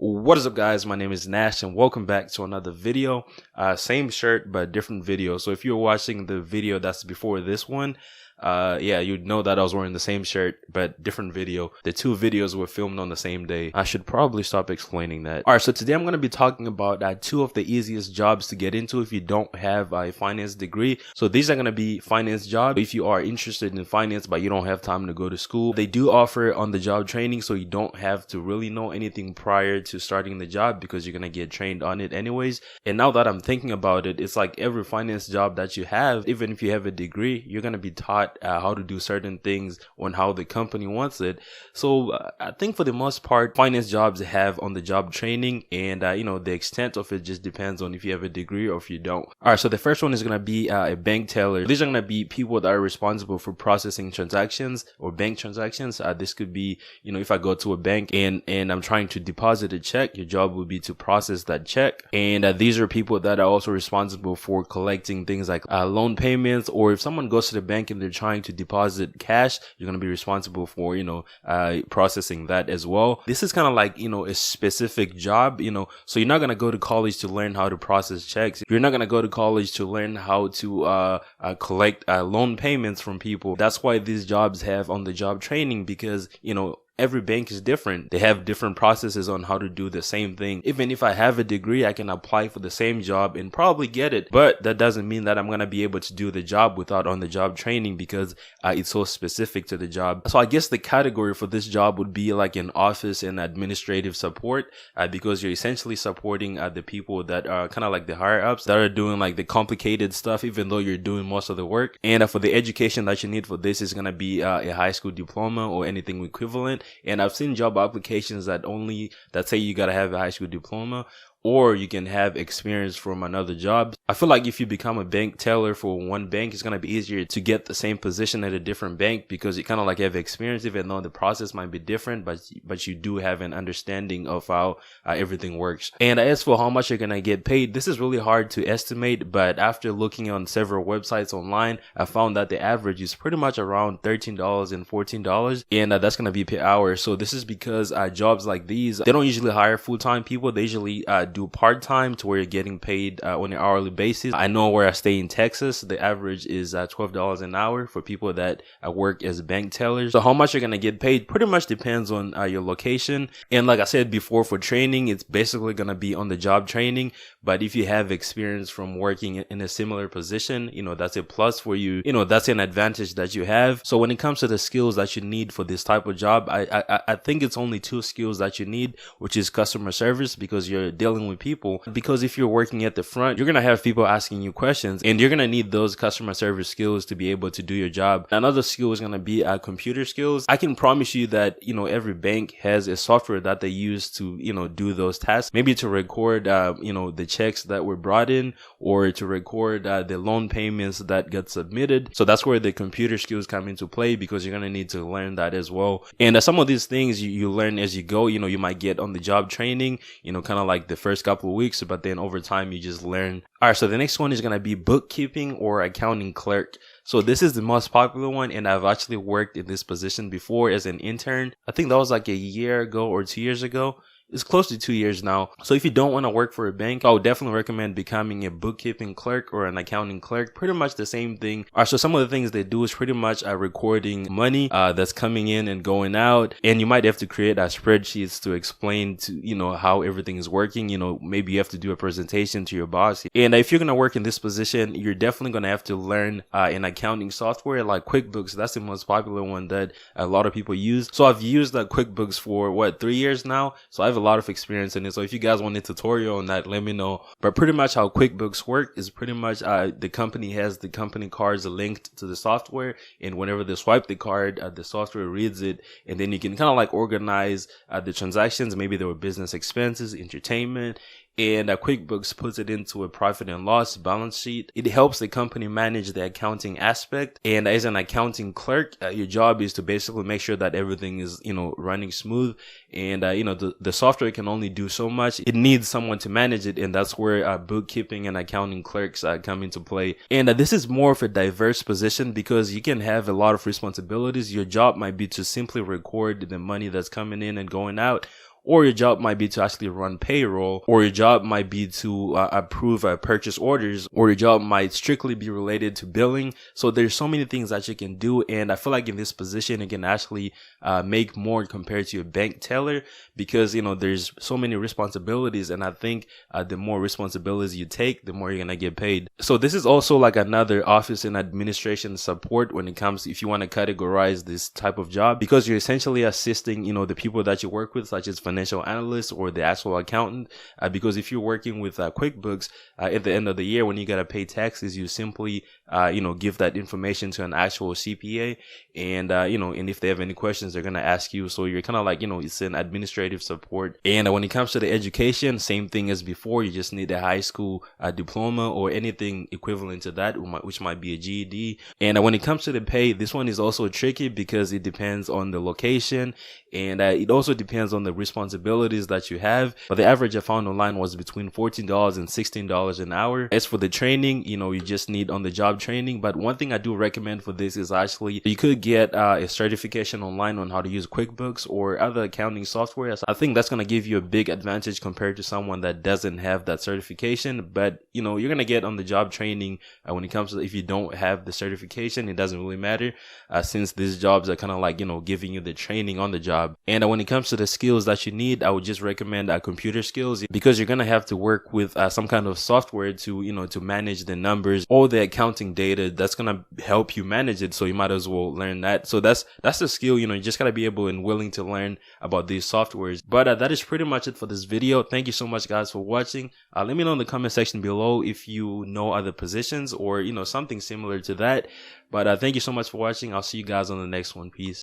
What is up, guys? My name is Nash and welcome back to another video. Same shirt but different video. So if you're watching the video that's before this one, yeah, you'd know that I was wearing the same shirt but different video. The two videos were filmed on the same day. I should probably stop explaining that. Alright, so today I'm going to be talking about two of the easiest jobs to get into if you don't have a finance degree. So these are going to be finance jobs if you are interested in finance but you don't have time to go to school. They do offer on-the-job training, so you don't have to really know anything prior to starting the job because you're going to get trained on it anyways. And now that I'm thinking about it, it's like every finance job that you have, even if you have a degree, you're going to be taught how to do certain things on how the company wants it. So I think for the most part, finance jobs have on-the-job training, and the extent of it just depends on if you have a degree or if you don't. All right, so the first one is going to be a bank teller. These are going to be people that are responsible for processing transactions or bank transactions. This could be, if I go to a bank and I'm trying to deposit a check, your job would be to process that check. And these are people that are also responsible for collecting things like loan payments, or if someone goes to the bank and they're trying to deposit cash, you're going to be responsible for, processing that as well. This is kind of like, a specific job, so you're not going to go to college to learn how to process checks. You're not going to go to college to learn how to collect loan payments from people. That's why these jobs have on-the-job training, because, every bank is different. They have different processes on how to do the same thing. Even if I have a degree, I can apply for the same job and probably get it. But that doesn't mean that I'm going to be able to do the job without on-the-job training, because it's so specific to the job. So I guess the category for this job would be like an office and administrative support, because you're essentially supporting the people that are kind of like the higher ups that are doing like the complicated stuff, even though you're doing most of the work. And for the education that you need for this is going to be a high school diploma or anything equivalent. And I've seen job applications that say you got to have a high school diploma, or you can have experience from another job. I feel like if you become a bank teller for one bank, it's going to be easier to get the same position at a different bank, because you kind of like have experience, even though the process might be different, but you do have an understanding of how everything works. And as for how much you're going to get paid, this is really hard to estimate, but after looking on several websites online, I found that the average is pretty much around $13 and $14, and that's going to be per hour. So this is because jobs like these, they don't usually hire full-time people. They usually do part-time to where you're getting paid on an hourly basis. I know where I stay in Texas, the average is $12 an hour for people that work as bank tellers. So how much you're going to get paid pretty much depends on your location. And like I said before, for training, it's basically going to be on the job training. But if you have experience from working in a similar position, that's a plus for you. That's an advantage that you have. So when it comes to the skills that you need for this type of job, I think it's only two skills that you need, which is customer service, because you're dealing with people. Because if you're working at the front, you're going to have people asking you questions, and you're going to need those customer service skills to be able to do your job. Another skill is going to be computer skills. I can promise you that, every bank has a software that they use to, do those tasks, maybe to record, the checks that were brought in, or to record the loan payments that get submitted. So that's where the computer skills come into play, because you're going to need to learn that as well. And some of these things you learn as you go. You might get on the job training, kind of like the first couple of weeks, but then over time you just learn. All right, so the next one is going to be bookkeeping or accounting clerk. So this is the most popular one, and I've actually worked in this position before as an intern. I think that was like a year ago or 2 years ago. It's close to 2 years now. So if you don't want to work for a bank, I would definitely recommend becoming a bookkeeping clerk or an accounting clerk. Pretty much the same thing. All right, so some of the things they do is pretty much recording money that's coming in and going out. And you might have to create spreadsheets to explain to, how everything is working. Maybe you have to do a presentation to your boss. And if you're going to work in this position, you're definitely going to have to learn an accounting software like QuickBooks. That's the most popular one that a lot of people use. So I've used QuickBooks for 3 years now. So I have a lot of experience in it. So if you guys want a tutorial on that, let me know. But pretty much how QuickBooks work is pretty much the company has the company cards linked to the software, and whenever they swipe the card, the software reads it, and then you can kind of like organize the transactions. Maybe there were business expenses, entertainment, and QuickBooks puts it into a profit and loss balance sheet. It helps the company manage the accounting aspect. And as an accounting clerk, your job is to basically make sure that everything is, running smooth. And, the software can only do so much. It needs someone to manage it. And that's where bookkeeping and accounting clerks come into play. And this is more of a diverse position, because you can have a lot of responsibilities. Your job might be to simply record the money that's coming in and going out, or your job might be to actually run payroll, or your job might be to approve purchase orders, or your job might strictly be related to billing. So there's so many things that you can do, and I feel like in this position you can actually make more compared to a bank teller, because there's so many responsibilities, and I think the more responsibilities you take, the more you're gonna get paid. So this is also like another office and administration support when it comes, if you want to categorize this type of job, because you're essentially assisting the people that you work with, such as financial analysts or the actual accountant. Because if you're working with QuickBooks, at the end of the year when you gotta pay taxes, you simply give that information to an actual CPA, and and if they have any questions, they're gonna ask you. So you're kind of like it's an administrative support. And when it comes to the education, same thing as before. You just need a high school diploma or anything equivalent to that, which might be a GED. And when it comes to the pay, this one is also tricky because it depends on the location, and it also depends on the responsibilities that you have. But the average I found online was between $14 and $16 an hour. As for the training, you just need on the job training. But one thing I do recommend for this is actually you could get a certification online on how to use QuickBooks or other accounting software. So I think that's going to give you a big advantage compared to someone that doesn't have that certification. But you're going to get on the job training when it comes to, if you don't have the certification, it doesn't really matter, since these jobs are kind of like giving you the training on the job. And when it comes to the skills that you need, I would just recommend computer skills, because you're going to have to work with some kind of software to to manage the numbers or the accounting data that's going to help you manage it. So you might as well learn that. So that's the skill. You just got to be able and willing to learn about these softwares. But that is pretty much it for this video. Thank you so much, guys, for watching. Let me know in the comment section below if you know other positions or something similar to that. But thank you so much for watching. I'll see you guys on the next one. Peace.